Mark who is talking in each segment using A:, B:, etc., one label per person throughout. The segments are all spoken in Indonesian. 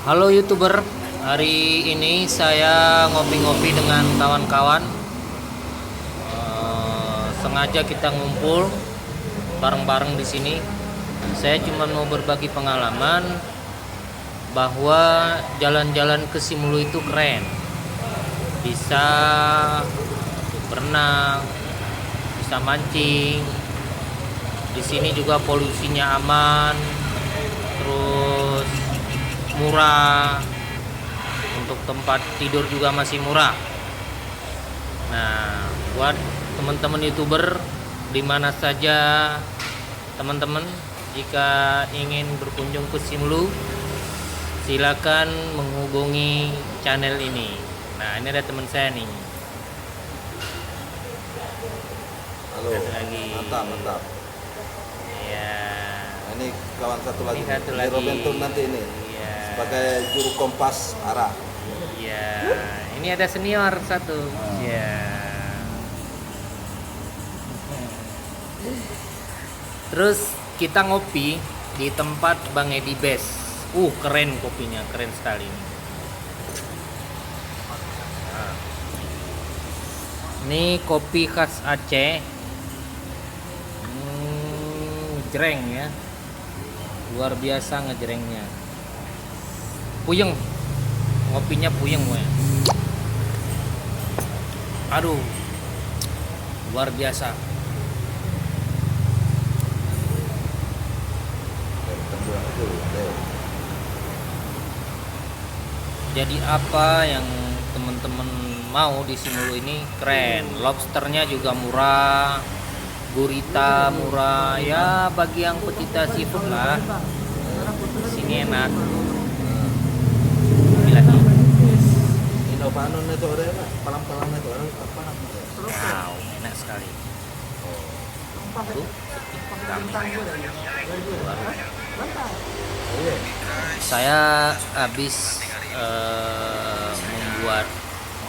A: Halo YouTuber, hari ini saya ngopi-ngopi dengan kawan-kawan. Sengaja kita ngumpul bareng-bareng di sini. Saya cuma mau berbagi pengalaman bahwa jalan-jalan ke Simulu itu keren. Bisa berenang, bisa mancing. Di sini juga polusinya aman, terus murah. Untuk tempat tidur juga masih murah. Nah, buat teman-teman YouTuber di mana saja teman-teman jika ingin berkunjung ke Simelu, silakan menghubungi channel ini. Nah, ini ada teman saya nih.
B: Halo,
A: Satu lagi.
B: mantap, mantap.
A: Ya.
B: Nah, ini kawan satu lagi.
A: Ini satu
B: Ini
A: lagi.
B: Robentur nanti ini
A: Iya.
B: sebagai juru kompas arah.
A: Iya. Ini ada senior satu. Iya. Terus kita ngopi di tempat Bang Edi Best. Keren kopinya, keren sekali ini. Nah, ini kopi khas Aceh. Ngejreng ya. Luar biasa ngejrengnya. Puyeng. Ngopinya puyeng gue. Aduh. Luar biasa. Jadi apa yang teman-teman mau di Simulu ini keren. Lobsternya juga murah, gurita murah. Ya bagi yang pecinta seafood lah, sini enak. Gila sih.
B: Ini panon itu ada apa? Palang-palang itu ada apa namanya?
A: Wow, enak sekali. Tuh, saya habis membuat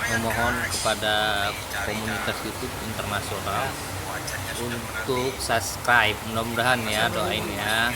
A: memohon kepada komunitas YouTube internasional untuk subscribe, mudah-mudahan ya, doain ya.